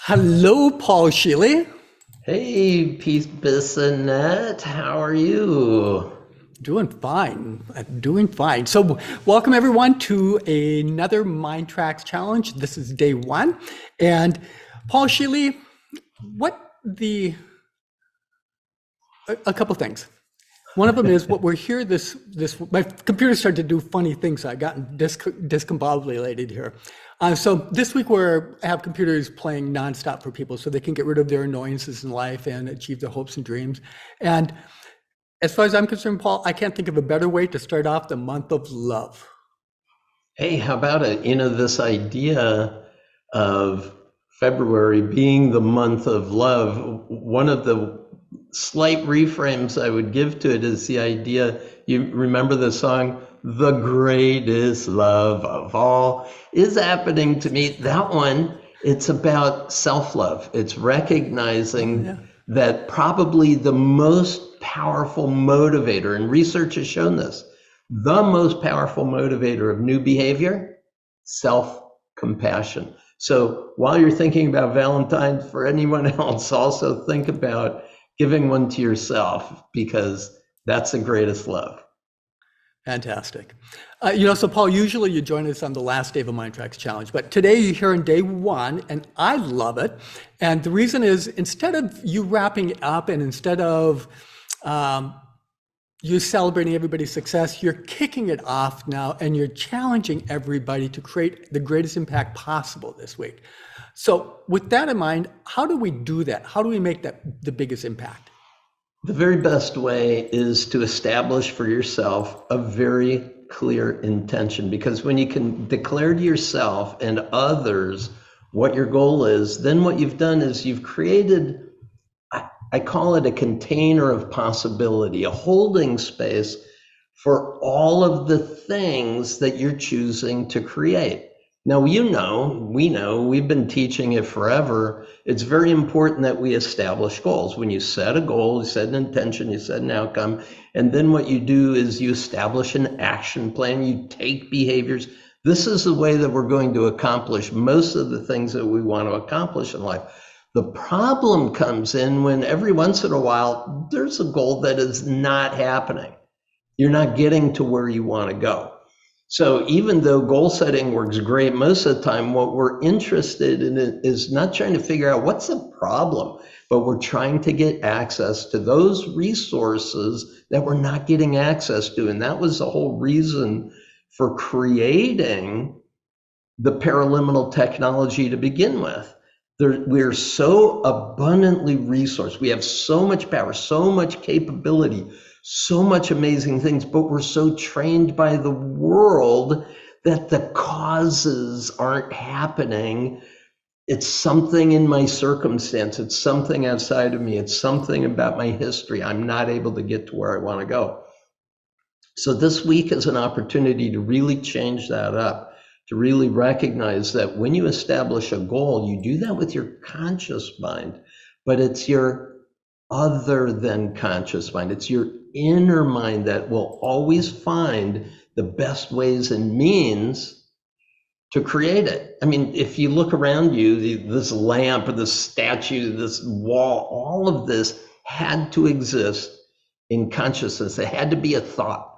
Hello, Paul Scheele. Hey, Pete Bissonette, how are you? Doing fine. Doing fine. So, welcome everyone to another MINDTRX challenge. This is day one. And Paul Scheele, what the, a couple things. One of them is what we're here my computer started to do funny things. So I got discombobulated here. So this week we have computers playing nonstop for people so they can get rid of their annoyances in life and achieve their hopes and dreams. And as far as I'm concerned, Paul, I can't think of a better way to start off the month of love. Hey, how about it? This idea of February being the month of love, one of the slight reframes I would give to it is the idea, you remember the song, The Greatest Love of All is happening to me. That one, it's about self-love. It's Oh, recognizing yeah. that probably the most powerful motivator, and research has shown this, the most powerful motivator of new behavior, self-compassion. So while you're thinking about Valentine's, for anyone else, also think about giving one to yourself because that's the greatest love. Fantastic. So Paul, usually you join us on the last day of a MINDTRX challenge, but today you're here on day one, and I love it. And the reason is instead of you wrapping it up and instead of you celebrating everybody's success, you're kicking it off now and you're challenging everybody to create the greatest impact possible this week. So with that in mind, how do we do that? How do we make that the biggest impact? The very best way is to establish for yourself a very clear intention, because when you can declare to yourself and others what your goal is, then what you've done is you've created, I call it a container of possibility, a holding space for all of the things that you're choosing to create. Now, we know, we've been teaching it forever. It's very important that we establish goals. When you set a goal, you set an intention, you set an outcome, and then what you do is you establish an action plan, you take behaviors. This is the way that we're going to accomplish most of the things that we want to accomplish in life. The problem comes in when every once in a while, there's a goal that is not happening. You're not getting to where you want to go. So even though goal setting works great, most of the time what we're interested in is not trying to figure out what's the problem, but we're trying to get access to those resources that we're not getting access to. And that was the whole reason for creating the paraliminal technology to begin with. We're so abundantly resourced. We have so much power, so much capability, so much amazing things, but we're so trained by the world that the causes aren't happening. It's something in my circumstance. It's something outside of me. It's something about my history. I'm not able to get to where I want to go. So this week is an opportunity to really change that up, to really recognize that when you establish a goal, you do that with your conscious mind, but it's your other than conscious mind. It's your inner mind that will always find the best ways and means to create it. I mean, if you look around you, this lamp, this statue, this wall, all of this had to exist in consciousness. It had to be a thought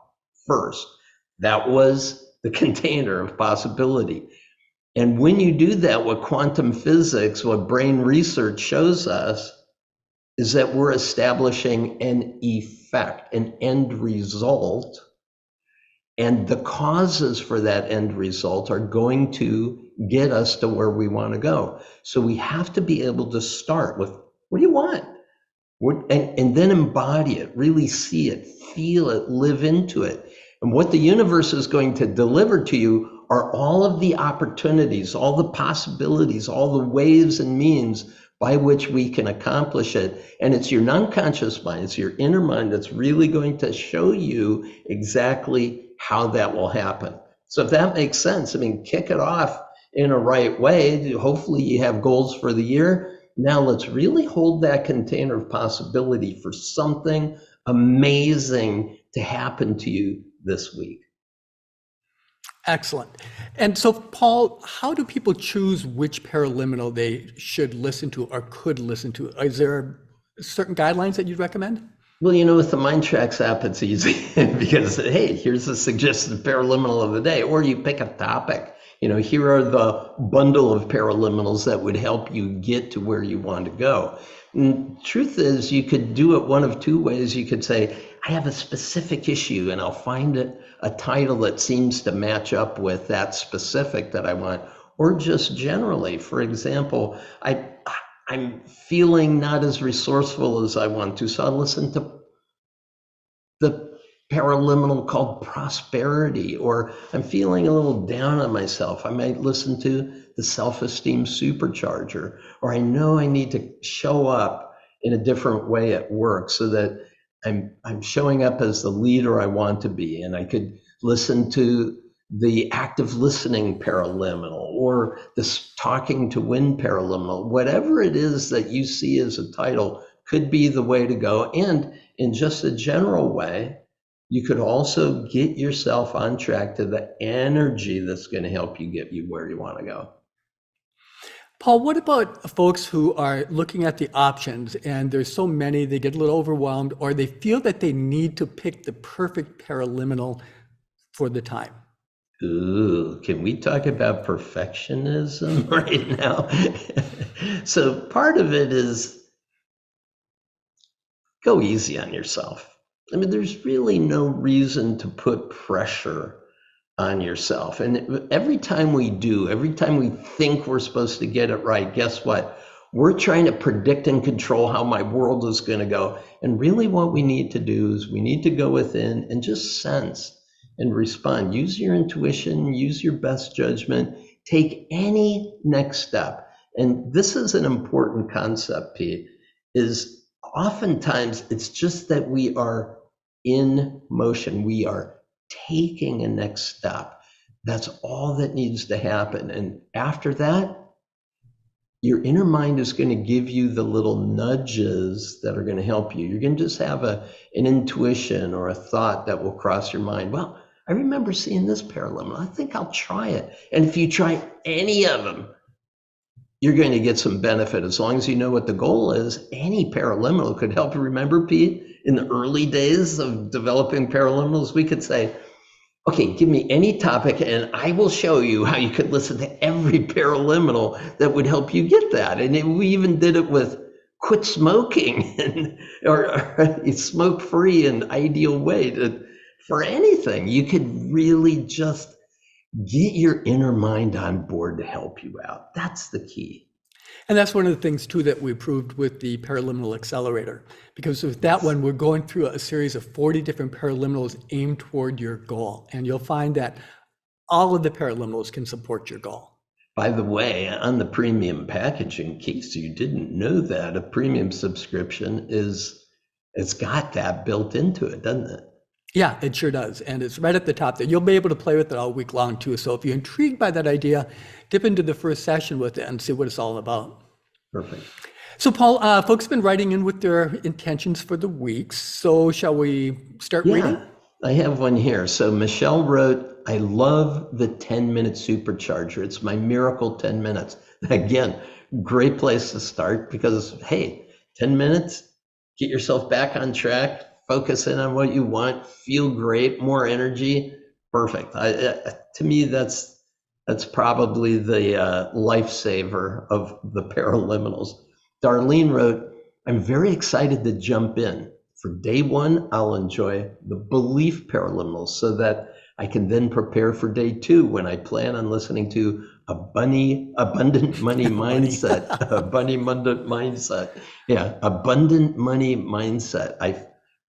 first. That was the container of possibility. And when you do that, what quantum physics, what brain research shows us is that we're establishing an effect, an end result, and the causes for that end result are going to get us to where we want to go. So we have to be able to start with, what do you want? And then embody it, really see it, feel it, live into it. And what the universe is going to deliver to you are all of the opportunities, all the possibilities, all the ways and means by which we can accomplish it. And it's your non-conscious mind, it's your inner mind that's really going to show you exactly how that will happen. So if that makes sense, I mean, kick it off in a right way. Hopefully you have goals for the year. Now let's really hold that container of possibility for something amazing to happen to you this week. Excellent. And so, Paul, how do people choose which paraliminal they should listen to or could listen to? Is there certain guidelines that you'd recommend? Well, with the MINDTRX app, it's easy because, hey, here's a suggested paraliminal of the day, or you pick a topic. Here are the bundle of paraliminals that would help you get to where you want to go. And truth is, you could do it one of two ways. You could say, I have a specific issue and I'll find a title that seems to match up with that specific that I want, or just generally. For example, I'm feeling not as resourceful as I want to, so I'll listen to the paraliminal called prosperity, or I'm feeling a little down on myself. I might listen to the self-esteem supercharger, or I know I need to show up in a different way at work so that I'm showing up as the leader I want to be. And I could listen to the active listening paraliminal, or this talking to win paraliminal. Whatever it is that you see as a title could be the way to go. And in just a general way, you could also get yourself on track to the energy that's going to help you get you where you want to go. Paul, what about folks who are looking at the options and there's so many, they get a little overwhelmed, or they feel that they need to pick the perfect paraliminal for the time? Ooh, can we talk about perfectionism right now? So part of it is go easy on yourself. I mean, there's really no reason to put pressure on yourself. And every time we think we're supposed to get it right, guess what? We're trying to predict and control how my world is going to go. And really what we need to do is we need to go within and just sense and respond. Use your intuition, use your best judgment, take any next step. And this is an important concept, Pete, is oftentimes it's just that we are in motion. We are taking a next step. That's all that needs to happen. And after that, your inner mind is going to give you the little nudges that are going to help you. You're going to just have an intuition or a thought that will cross your mind. Well, I remember seeing this paraliminal. I think I'll try it. And if you try any of them, you're going to get some benefit. As long as you know what the goal is, any paraliminal could help you. Remember, Pete, in the early days of developing paraliminals, we could say, okay, give me any topic and I will show you how you could listen to every paraliminal that would help you get that. And we even did it with quit smoking or smoke free, an ideal way for anything. You could really just get your inner mind on board to help you out. That's the key. And that's one of the things too that we proved with the paraliminal accelerator, because with that one, we're going through a series of 40 different paraliminals aimed toward your goal. And you'll find that all of the paraliminals can support your goal. By the way, on the premium package, in case you didn't know that, a premium subscription it's got that built into it, doesn't it? Yeah, it sure does. And it's right at the top there. You'll be able to play with it all week long too. So if you're intrigued by that idea, dip into the first session with it and see what it's all about. Perfect. So Paul, folks have been writing in with their intentions for the week. So shall we start reading? I have one here. So Michelle wrote, I love the 10-minute supercharger. It's my miracle 10 minutes. Again, great place to start because, hey, 10 minutes, get yourself back on track. Focus in on what you want, feel great, more energy, perfect. To me, that's probably the lifesaver of the paraliminals. Darlene wrote, I'm very excited to jump in. For day one, I'll enjoy the belief paraliminals so that I can then prepare for day two when I plan on listening to abundant money mindset, abundant mindset. Yeah, abundant money mindset.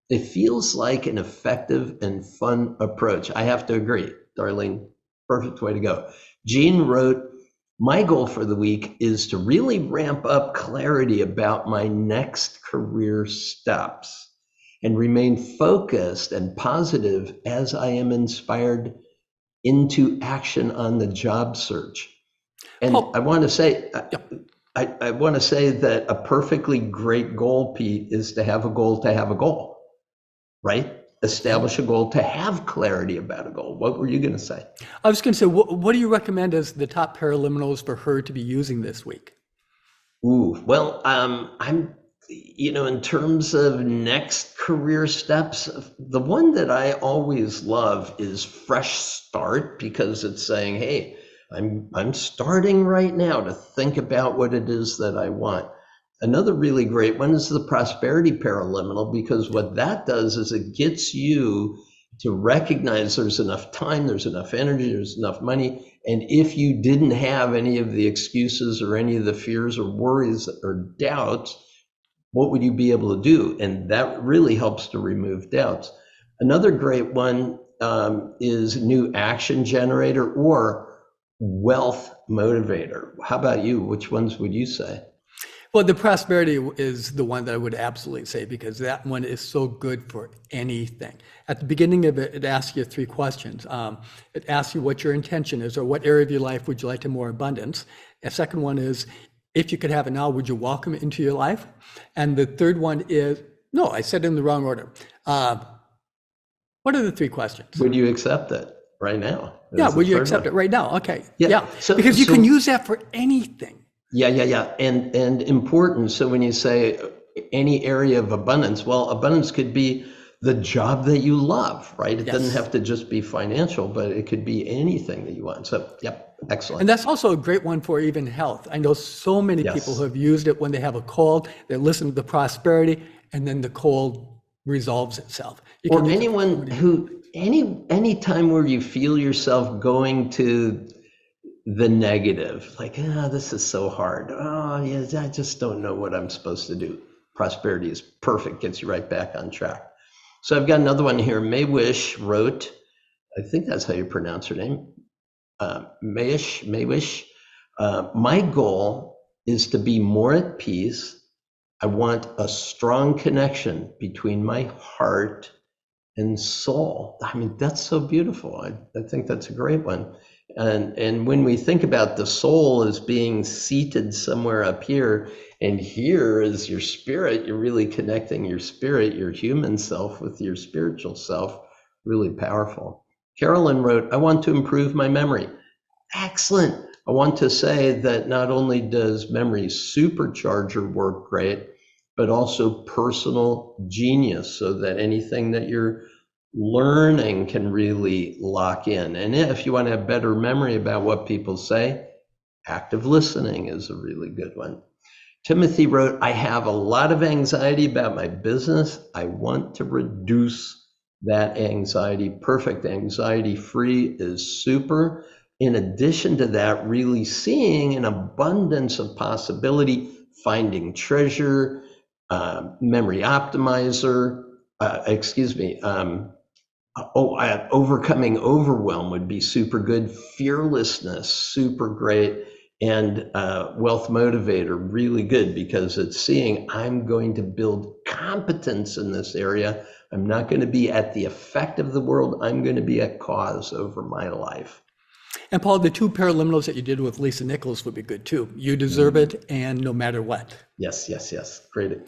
It feels like an effective and fun approach. I have to agree, Darlene, perfect way to go. Jean wrote, my goal for the week is to really ramp up clarity about my next career steps and remain focused and positive as I am inspired into action on the job search. And I want to say, I want to say that a perfectly great goal, Pete, is to have a goal, right? establish a goal, to have clarity about a goal. What were you going to say? I was going to say, what do you recommend as the top paraliminals for her to be using this week? Ooh, well, in terms of next career steps, the one that I always love is Fresh Start, because it's saying, hey, I'm starting right now to think about what it is that I want. Another really great one is the Prosperity Paraliminal, because what that does is it gets you to recognize there's enough time, there's enough energy, there's enough money. And if you didn't have any of the excuses or any of the fears or worries or doubts, what would you be able to do? And that really helps to remove doubts. Another great one is New Action Generator or Wealth Motivator. How about you? Which ones would you say? Well, the prosperity is the one that I would absolutely say, because that one is so good for anything. At the beginning of it, it asks you 3 questions. It asks you what your intention is, or what area of your life would you like to more abundance. The second one is, if you could have it now, would you welcome it into your life? And the third one is, no, I said it in the wrong order. What are the 3 questions? Would you accept it right now? Yeah, would you accept it right now? Okay. Yeah. Because you can use that for anything. Yeah. And important. So when you say any area of abundance, well, abundance could be the job that you love, right? It doesn't have to just be financial, but it could be anything that you want. So, yep, excellent. And that's also a great one for even health. I know so many people who have used it when they have a cold. They listen to the prosperity, and then the cold resolves itself. Or anyone who, any time where you feel yourself going to the negative, like, this is so hard. Oh, yeah, I just don't know what I'm supposed to do. Prosperity is perfect, gets you right back on track. So I've got another one here. Maywish wrote, I think that's how you pronounce her name. Maywish. My goal is to be more at peace. I want a strong connection between my heart and soul. I mean, that's so beautiful. I think that's a great one. And when we think about the soul as being seated somewhere up here, and here is your spirit, you're really connecting your spirit, your human self, with your spiritual self. Really powerful. Carolyn wrote, I want to improve my memory. Excellent. I want to say that not only does memory supercharger work great, but also personal genius, so that anything that you're learning can really lock in. And if you want to have better memory about what people say, active listening is a really good one. Timothy wrote, I have a lot of anxiety about my business. I want to reduce that anxiety. Perfect. Anxiety free is super. In addition to that, really seeing an abundance of possibility, finding treasure, memory optimizer, overcoming overwhelm would be super good. Fearlessness, super great. And wealth motivator, really good, because it's seeing I'm going to build competence in this area. I'm not going to be at the effect of the world. I'm going to be a cause over my life. And Paul, the 2 paraliminals that you did with Lisa Nichols would be good too. You deserve it, and no matter what. Yes. Great.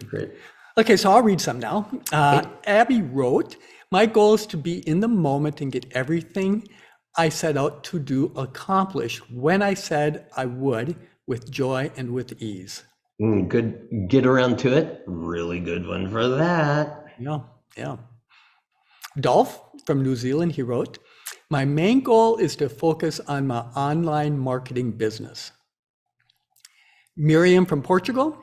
Okay, so I'll read some now. Abby wrote, my goal is to be in the moment and get everything I set out to do accomplished when I said I would, with joy and with ease. Good. Get around to it. Really good one for that. Yeah. Dolph from New Zealand, he wrote, my main goal is to focus on my online marketing business. Miriam from Portugal,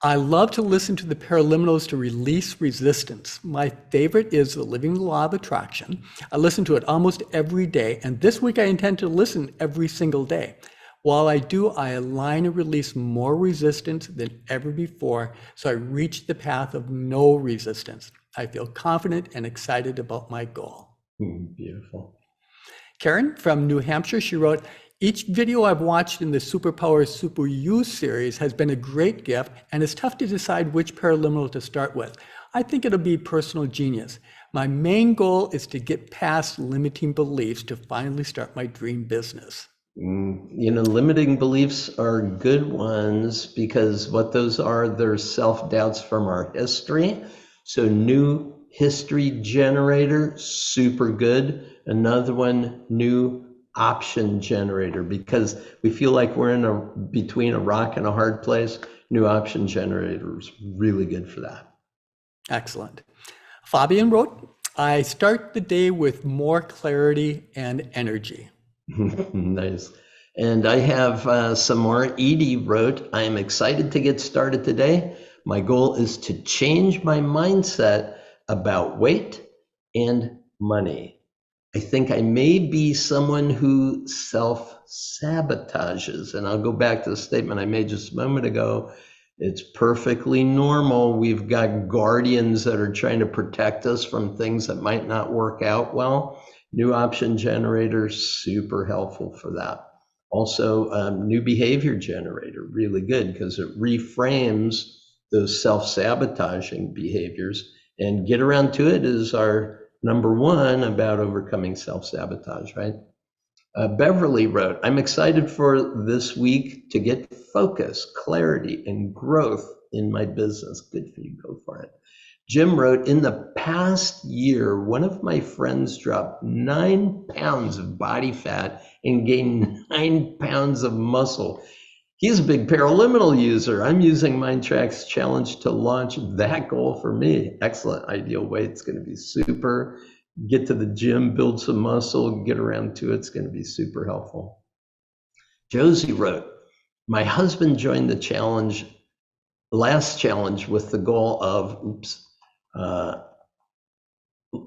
I love to listen to the paraliminals to release resistance. My favorite is The Living Law of Attraction. I listen to it almost every day, and this week I intend to listen every single day. While I do, I align and release more resistance than ever before, so I reach the path of no resistance. I feel confident and excited about my goal. Beautiful. Karen from New Hampshire, she wrote, each video I've watched in the Superpower Super You series has been a great gift, and it's tough to decide which paraliminal to start with. I think it'll be personal genius. My main goal is to get past limiting beliefs to finally start my dream business. Limiting beliefs are good ones, because what those are, they're self-doubts from our history. So new history generator, super good. Another one, new option generator, because we feel like we're in between a rock and a hard place. New option generator is really good for that. Excellent. Fabian wrote, I start the day with more clarity and energy. Nice. And I have some more. Edie wrote, I am excited to get started today. My goal is to change my mindset about weight and money. I think I may be someone who self-sabotages. And I'll go back to the statement I made just a moment ago. It's perfectly normal. We've got guardians that are trying to protect us from things that might not work out well. New option generator, super helpful for that. Also, new behavior generator, really good because it reframes those self-sabotaging behaviors. And get around to it is our number one about overcoming self-sabotage, right? Beverly wrote, I'm excited for this week to get focus, clarity, and growth in my business. Good for you, go for it. Jim wrote, in the past year, one of my friends dropped 9 pounds of body fat and gained 9 pounds of muscle. He's a big paraliminal user. I'm using MINDTRX challenge to launch that goal for me. Excellent. Ideal weight. It's going to be super. Get to the gym, build some muscle, get around to it. It's going to be super helpful. Josie wrote, my husband joined the last challenge with the goal of,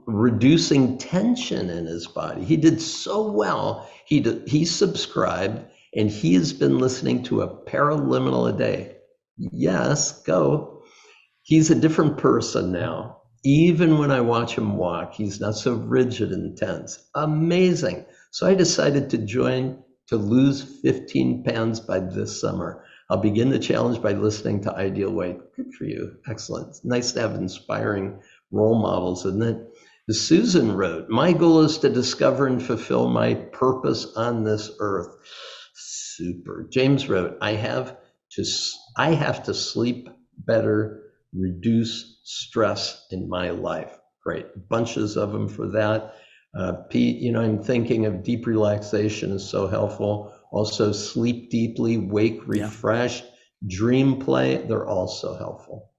reducing tension in his body. He did so well. He subscribed and he has been listening to a paraliminal a day. Yes, go. He's a different person now. Even when I watch him walk, he's not so rigid and tense. Amazing. So I decided to join to lose 15 pounds by this summer. I'll begin the challenge by listening to Ideal Weight. Good for you. Excellent. It's nice to have inspiring role models, isn't it? Susan wrote, my goal is to discover and fulfill my purpose on this earth. Super. James wrote, I have to sleep better, reduce stress in my life. Great. Bunches of them for that. Pete, I'm thinking of deep relaxation is so helpful. Also sleep deeply, wake refreshed, dream play, they're all so helpful.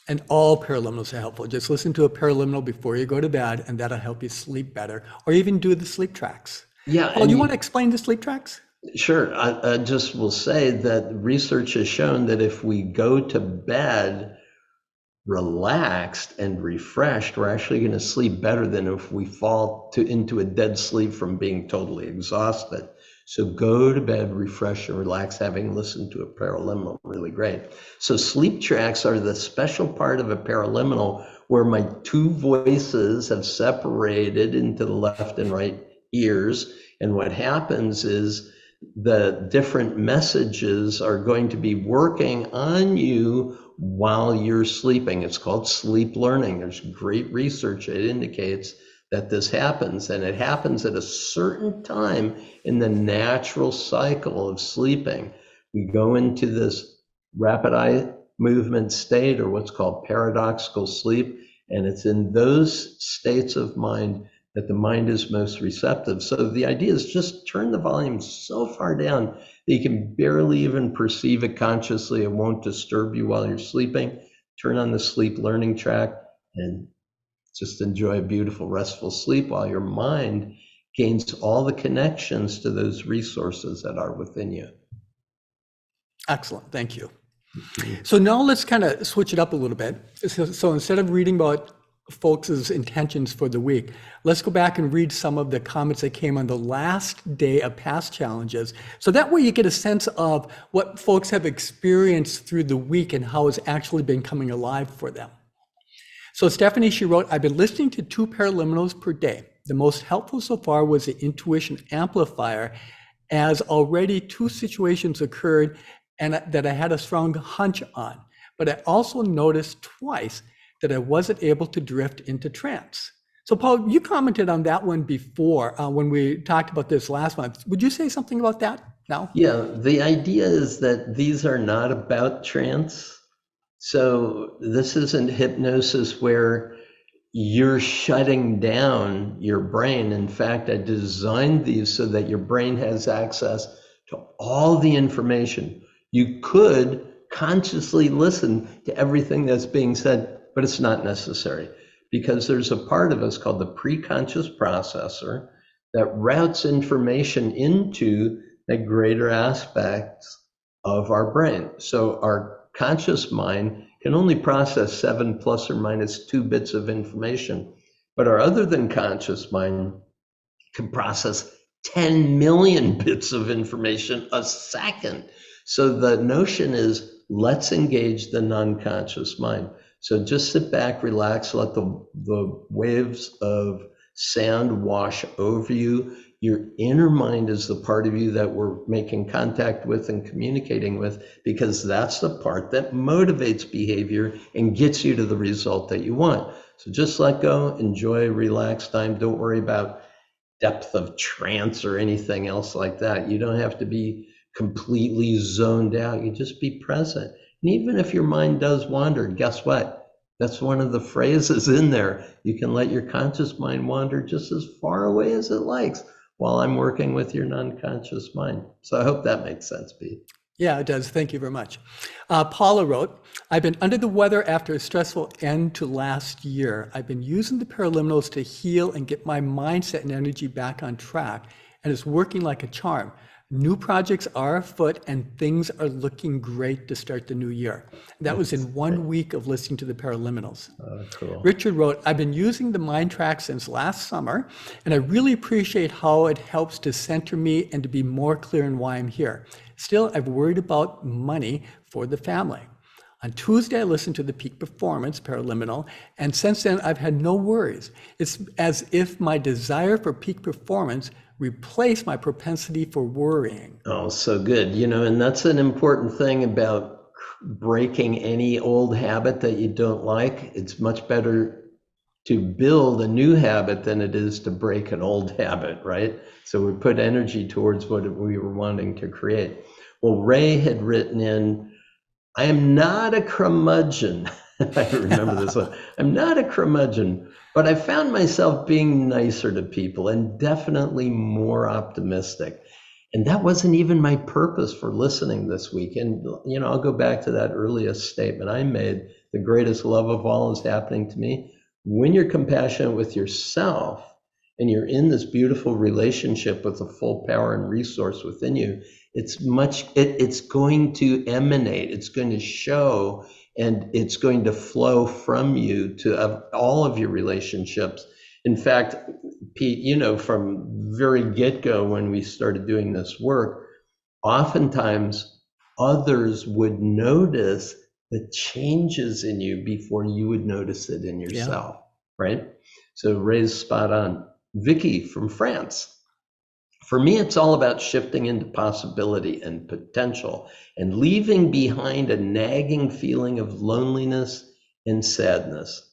And all paraliminals are helpful. Just listen to a paraliminal before you go to bed, and that'll help you sleep better. Or even do the sleep tracks. Yeah. Paul, do you want to explain the sleep tracks? Sure. I just will say that research has shown that if we go to bed relaxed and refreshed, we're actually going to sleep better than if we fall into a dead sleep from being totally exhausted. So go to bed, refresh and relax, having listened to a paraliminal, really great. So sleep tracks are the special part of a paraliminal where my two voices have separated into the left and right ears. And what happens is the different messages are going to be working on you while you're sleeping. It's called sleep learning. There's great research that indicates that this happens, and it happens at a certain time in the natural cycle of sleeping. We go into this rapid eye movement state, or what's called paradoxical sleep, and it's in those states of mind that the mind is most receptive. So the idea is just turn the volume so far down that you can barely even perceive it consciously. It won't disturb you while you're sleeping. Turn on the sleep learning track and just enjoy a beautiful, restful sleep while your mind gains all the connections to those resources that are within you. Excellent, thank you. So now let's kind of switch it up a little bit. So instead of reading about folks' intentions for the week, let's go back and read some of the comments that came on the last day of past challenges. So that way you get a sense of what folks have experienced through the week and how it's actually been coming alive for them. So Stephanie, she wrote, I've been listening to 2 paraliminals per day. The most helpful so far was the intuition amplifier, as already 2 situations occurred and that I had a strong hunch on. But I also noticed twice that I wasn't able to drift into trance. So Paul, you commented on that one before when we talked about this last month. Would you say something about that now? Yeah, the idea is that these are not about trance. So this isn't hypnosis where you're shutting down your brain. In fact, I designed these so that your brain has access to all the information. You could consciously listen to everything that's being said, but it's not necessary, because there's a part of us called the preconscious processor that routes information into the greater aspects of our brain. So our conscious mind can only process 7 plus or minus 2 bits of information, but our other than conscious mind can process 10 million bits of information a second. So the notion is, let's engage the non-conscious mind. So just sit back, relax, let the waves of sound wash over you. Your inner mind is the part of you that we're making contact with and communicating with, because that's the part that motivates behavior and gets you to the result that you want. So just let go, enjoy, relax time. Don't worry about depth of trance or anything else like that. You don't have to be completely zoned out. You just be present. And even if your mind does wander, guess what? That's one of the phrases in there. You can let your conscious mind wander just as far away as it likes while I'm working with your non-conscious mind. So I hope that makes sense, Pete. Yeah, it does. Thank you very much. Paula wrote, I've been under the weather after a stressful end to last year. I've been using the paraliminals to heal and get my mindset and energy back on track, and it's working like a charm. New projects are afoot and things are looking great to start the new year. That was in 1 week of listening to the paraliminals. Oh, cool. Richard wrote, I've been using the MINDTRX since last summer, and I really appreciate how it helps to center me and to be more clear in why I'm here. Still, I've worried about money for the family. On Tuesday, I listened to the Peak Performance Paraliminal, and since then, I've had no worries. It's as if my desire for peak performance replaced my propensity for worrying. Oh, so good. And that's an important thing about breaking any old habit that you don't like. It's much better to build a new habit than it is to break an old habit, right? So we put energy towards what we were wanting to create. Well, Ray had written in, I am not a curmudgeon. I remember this one. I'm not a curmudgeon, but I found myself being nicer to people and definitely more optimistic. And that wasn't even my purpose for listening this week. And, I'll go back to that earliest statement I made. The greatest love of all is happening to me. When you're compassionate with yourself and you're in this beautiful relationship with the full power and resource within you, it's going to emanate, it's going to show, and it's going to flow from you to all of your relationships. In fact, Pete, from very get-go when we started doing this work, oftentimes others would notice the changes in you before you would notice it in yourself, right? So Ray's spot on. Vicky from France. For me, it's all about shifting into possibility and potential and leaving behind a nagging feeling of loneliness and sadness.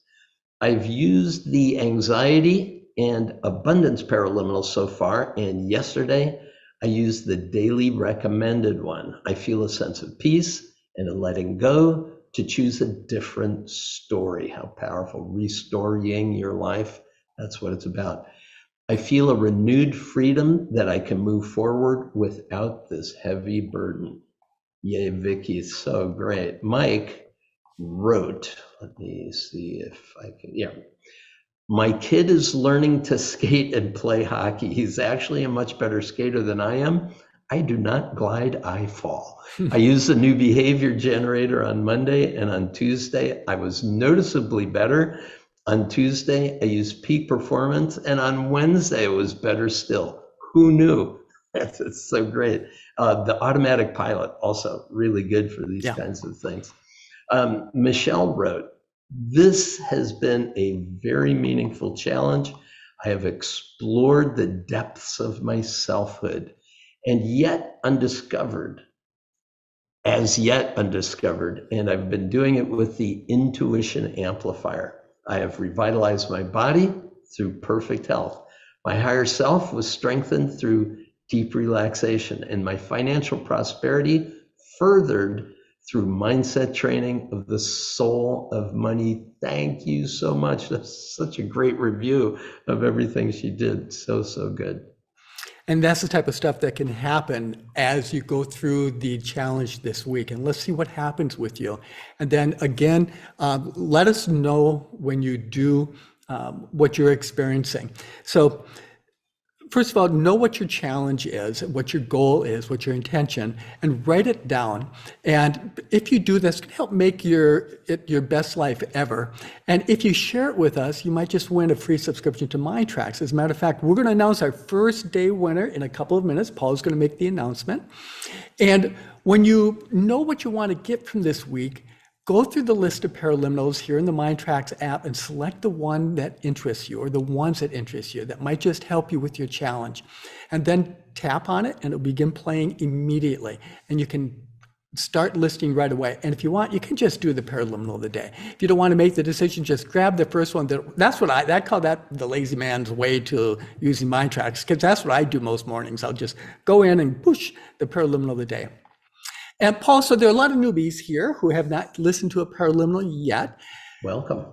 I've used the anxiety and abundance paraliminal so far, and yesterday I used the daily recommended one. I feel a sense of peace and a letting go to choose a different story. How powerful. Restoring your life. That's what it's about. I feel a renewed freedom that I can move forward without this heavy burden. Yay, Vicky, so great. Mike wrote, let me see if I can, my kid is learning to skate and play hockey. He's actually a much better skater than I am. I do not glide, I fall. I used the new behavior generator on Monday, and on Tuesday, I was noticeably better. On Tuesday, I used peak performance, and on Wednesday, it was better still. Who knew? It's so great. The automatic pilot, also really good for these kinds of things. Michelle wrote, this has been a very meaningful challenge. I have explored the depths of my selfhood, and yet undiscovered, and I've been doing it with the intuition amplifier. I have revitalized my body through perfect health. My higher self was strengthened through deep relaxation, and my financial prosperity furthered through mindset training of the soul of money. Thank you so much. That's such a great review of everything she did. So good. And that's the type of stuff that can happen as you go through the challenge this week. And let's see what happens with you. And then again, let us know when you do what you're experiencing. So first of all, know what your challenge is, what your goal is, what your intention, and write it down. And if you do this, it can help make it your best life ever. And if you share it with us, you might just win a free subscription to MINDTRX. As a matter of fact, we're going to announce our first day winner in a couple of minutes. Paul's going to make the announcement. And when you know what you want to get from this week, go through the list of paraliminals here in the MINDTRX app and select the one that interests you, or the ones that interest you that might just help you with your challenge. And then tap on it and it'll begin playing immediately. And you can start listing right away. And if you want, you can just do the paraliminal of the day. If you don't want to make the decision, just grab the first one. That's what I call that the lazy man's way to using MINDTRX, because that's what I do most mornings. I'll just go in and push the paraliminal of the day. And Paul, so there are a lot of newbies here who have not listened to a paraliminal yet. Welcome.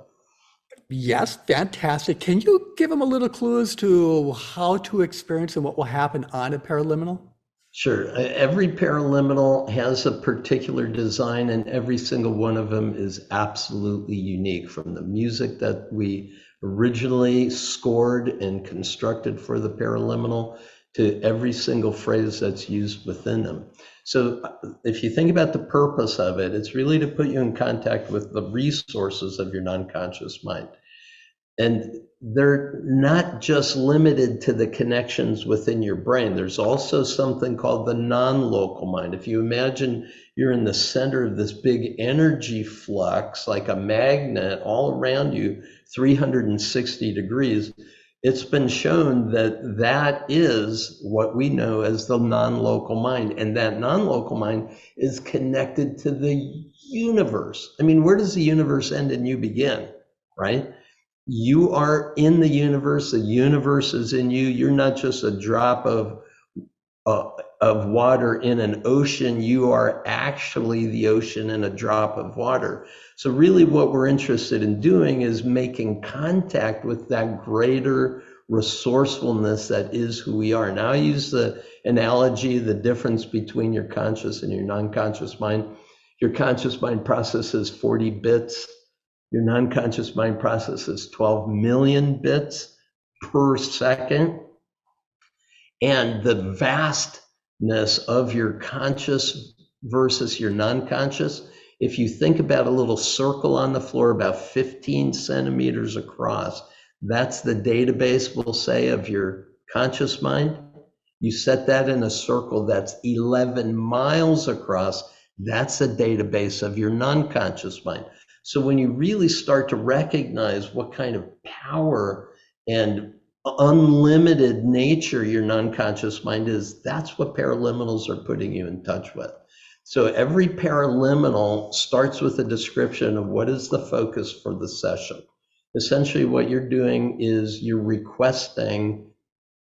Yes, fantastic. Can you give them a little clue as to how to experience and what will happen on a paraliminal? Sure. Every paraliminal has a particular design, and every single one of them is absolutely unique, from the music that we originally scored and constructed for the paraliminal to every single phrase that's used within them. So if you think about the purpose of it, it's really to put you in contact with the resources of your non-conscious mind. And they're not just limited to the connections within your brain. There's also something called the non-local mind. If you imagine you're in the center of this big energy flux, like a magnet all around you, 360 degrees, it's been shown that that is what we know as the non-local mind. And that non-local mind is connected to the universe. I mean, where does the universe end and you begin, right? You are in the universe is in you. You're not just a drop of water in an ocean. You are actually the ocean in a drop of water. So really what we're interested in doing is making contact with that greater resourcefulness that is who we are. Now I use the analogy, the difference between your conscious and your non-conscious mind. Your conscious mind processes 40 bits. Your non-conscious mind processes 12 million bits per second. And the vastness of your conscious versus your non-conscious, if you think about a little circle on the floor about 15 centimeters across, that's the database, we'll say, of your conscious mind. You set that in a circle that's 11 miles across, that's a database of your non-conscious mind. So when you really start to recognize what kind of power and unlimited nature your non-conscious mind is, that's what paraliminals are putting you in touch with. So every paraliminal starts with a description of what is the focus for the session. Essentially what you're doing is you're requesting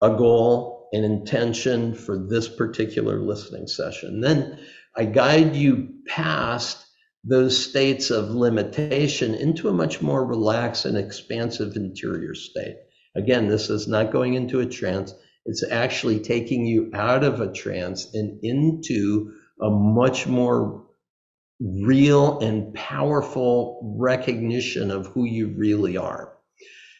a goal, an intention for this particular listening session. Then I guide you past those states of limitation into a much more relaxed and expansive interior state. Again, this is not going into a trance. It's actually taking you out of a trance and into a much more real and powerful recognition of who you really are.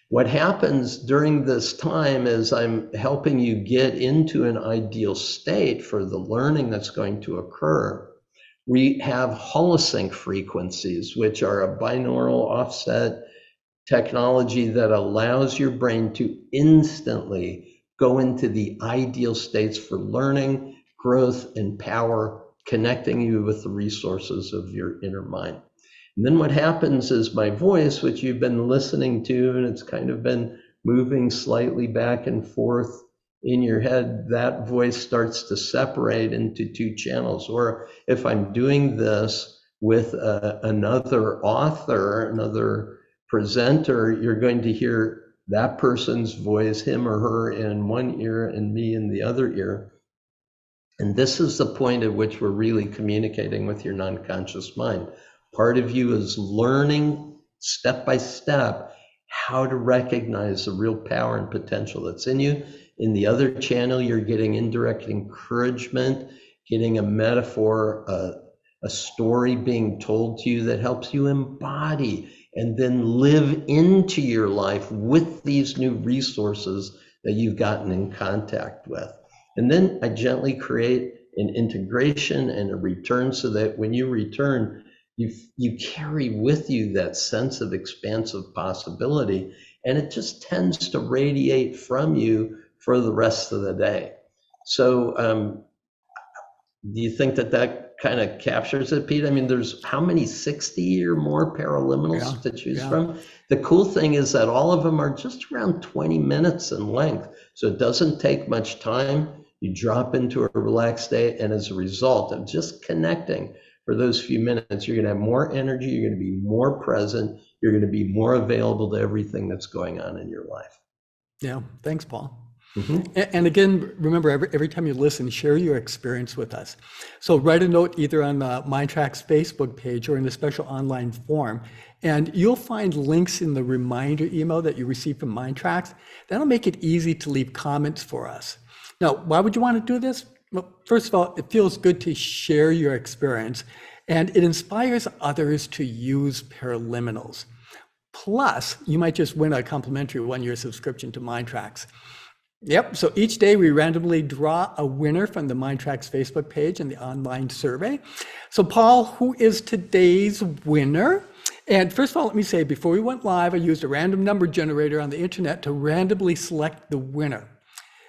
What happens during this time is I'm helping you get into an ideal state for the learning that's going to occur. We have holosync frequencies, which are a binaural offset technology that allows your brain to instantly go into the ideal states for learning, growth, and power, connecting you with the resources of your inner mind. And then what happens is my voice, which you've been listening to, and it's kind of been moving slightly back and forth in your head, that voice starts to separate into two channels. Or if I'm doing this with another author, another presenter, you're going to hear that person's voice, him or her, in one ear and me in the other ear. And this is the point at which we're really communicating with your non-conscious mind. Part of you is learning step by step how to recognize the real power and potential that's in you. In the other channel, you're getting indirect encouragement, getting a metaphor, a story being told to you that helps you embody and then live into your life with these new resources that you've gotten in contact with. And then I gently create an integration and a return so that when you return, you carry with you that sense of expansive possibility, and it just tends to radiate from you for the rest of the day. So do you think that kind of captures it, Pete? I mean, there's how many, 60 or more paraliminals to choose from? The cool thing is that all of them are just around 20 minutes in length. So it doesn't take much time. You drop into a relaxed state, and as a result of just connecting for those few minutes, you're going to have more energy, you're going to be more present, you're going to be more available to everything that's going on in your life. Yeah, thanks, Paul. And again, remember, every time you listen, share your experience with us. So write a note either on the MINDTRX Facebook page or in the special online form, and you'll find links in the reminder email that you receive from MINDTRX. That'll make it easy to leave comments for us. Now, why would you want to do this? Well, first of all, it feels good to share your experience, and it inspires others to use paraliminals. Plus, you might just win a complimentary one-year subscription to MINDTRX. Yep, so each day we randomly draw a winner from the MINDTRX Facebook page and the online survey. So Paul, who is today's winner? And first of all, let me say, before we went live, I used a random number generator on the internet to randomly select the winner.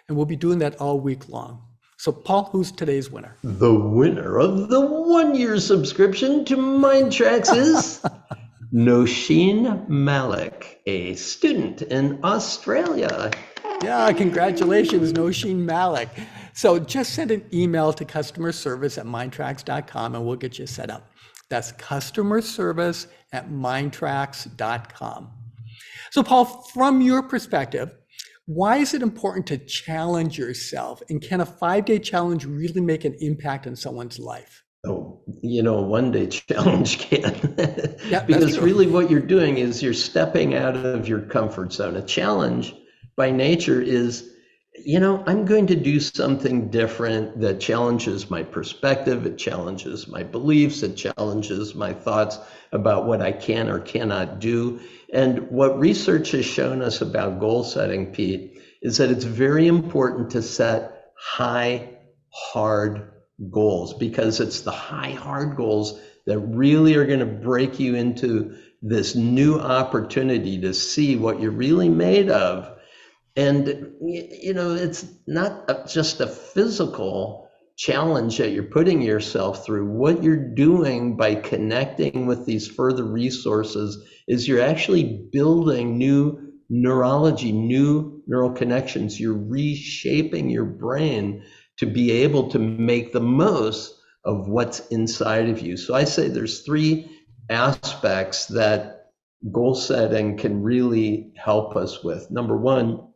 And we'll be doing that all week long. So Paul, who's today's winner? The winner of the one-year subscription to MINDTRX is Nosheen Malik, a student in Australia. Yeah, congratulations, Nosheen Malik. So just send an email to customer service at mindtrax.com and we'll get you set up. That's customer service at mindtrax.com. So Paul, from your perspective, why is it important to challenge yourself? And can a 5-day challenge really make an impact in someone's life? Oh, a one-day challenge can. Yeah, because really what you're doing is you're stepping out of your comfort zone. A challenge by nature is, I'm going to do something different that challenges my perspective, it challenges my beliefs, it challenges my thoughts about what I can or cannot do. And what research has shown us about goal setting, Pete, is that it's very important to set high, hard goals, because it's the high, hard goals that really are going to break you into this new opportunity to see what you're really made of. And, it's not just a physical challenge that you're putting yourself through. What you're doing by connecting with these further resources is you're actually building new neurology, new neural connections. You're reshaping your brain to be able to make the most of what's inside of you. So I say there's 3 aspects that goal setting can really help us with. Number 1,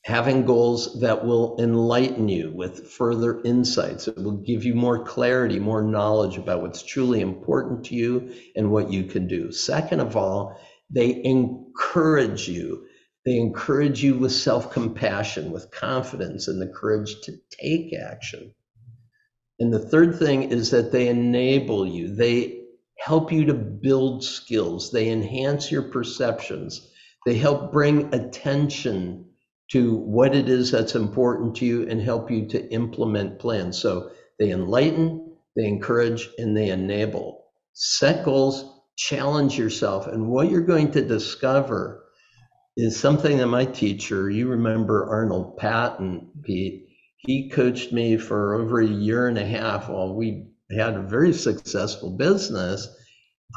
having goals that will enlighten you with further insights. It will give you more clarity, more knowledge about what's truly important to you and what you can do. Second of all, they encourage you. They encourage you with self-compassion, with confidence, and the courage to take action. And the third thing is that they enable you. They help you to build skills. They enhance your perceptions. They help bring attention to what it is that's important to you and help you to implement plans. So they enlighten, they encourage, and they enable. Set goals, challenge yourself, and what you're going to discover is something that my teacher, you remember Arnold Patton, Pete, he coached me for over 1.5 years while we had a very successful business.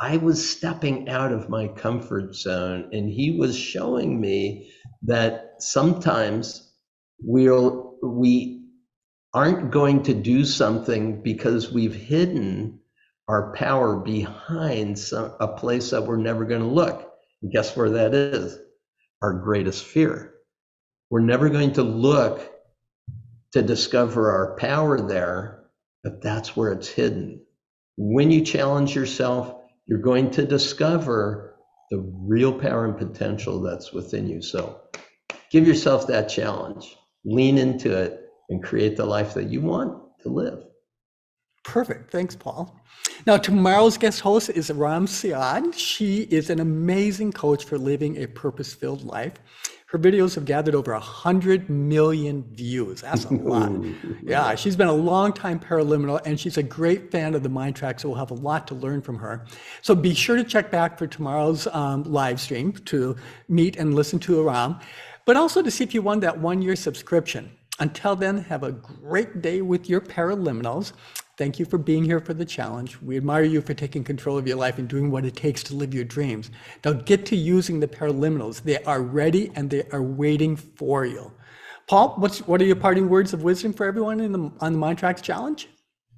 I was stepping out of my comfort zone, and he was showing me that sometimes we aren't going to do something because we've hidden our power behind a place that we're never going to look. And guess where that is? Our greatest fear. We're never going to look to discover our power there, but that's where it's hidden. When you challenge yourself, you're going to discover the real power and potential that's within you. So give yourself that challenge, lean into it, and create the life that you want to live. Perfect. Thanks, Paul. Now, tomorrow's guest host is Ram Siad. She is an amazing coach for living a purpose-filled life. Her videos have gathered over 100 million views. That's a lot. Yeah, she's been a long-time paraliminal, and she's a great fan of the MINDTRX, so we'll have a lot to learn from her. So be sure to check back for tomorrow's live stream to meet and listen to Ram, but also to see if you won that one-year subscription. Until then, have a great day with your paraliminals. Thank you for being here for the challenge. We admire you for taking control of your life and doing what it takes to live your dreams. Now get to using the paraliminals. They are ready and they are waiting for you. Paul, what are your parting words of wisdom for everyone on the MINDTRX challenge?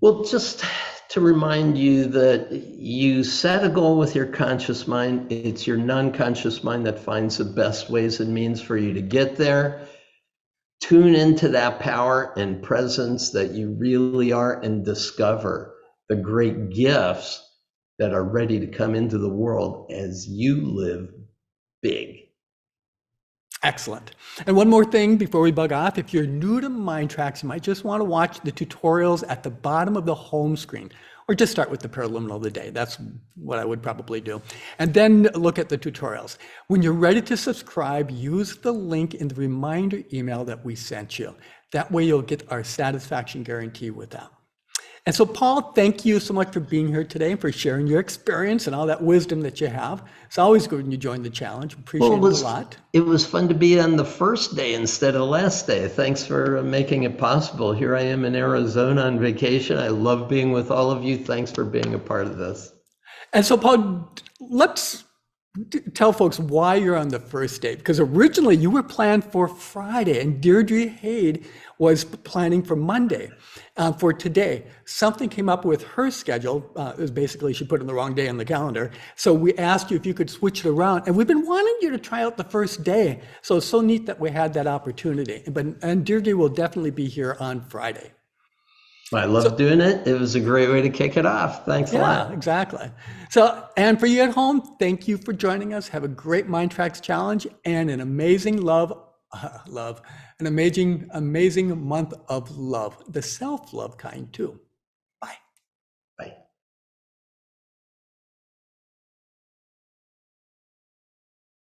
Well, just to remind you that you set a goal with your conscious mind. It's your non-conscious mind that finds the best ways and means for you to get there. Tune into that power and presence that you really are and discover the great gifts that are ready to come into the world as you live big. Excellent. And one more thing before we bug off, if you're new to MINDTRX, you might just want to watch the tutorials at the bottom of the home screen, or just start with the paraliminal of the day. That's what I would probably do. And then look at the tutorials. When you're ready to subscribe, use the link in the reminder email that we sent you. That way you'll get our satisfaction guarantee with that. And so, Paul, thank you so much for being here today and for sharing your experience and all that wisdom that you have. It's always good when you join the challenge. Appreciate it a lot. It was fun to be on the first day instead of the last day. Thanks for making it possible. Here I am in Arizona on vacation. I love being with all of you. Thanks for being a part of this. And so, Paul, let's tell folks why you're on the first day, because originally you were planned for Friday and Deirdre Hayde was planning for Monday for today. Something came up with her schedule. It was basically she put in the wrong day on the calendar. So we asked you if you could switch it around, and we've been wanting you to try out the first day. So it's so neat that we had that opportunity. And Deirdre will definitely be here on Friday. I love doing it. It was a great way to kick it off. Thanks a lot. Yeah, exactly. So, and for you at home, thank you for joining us. Have a great MINDTRX challenge and an amazing an amazing month of love, the self-love kind too.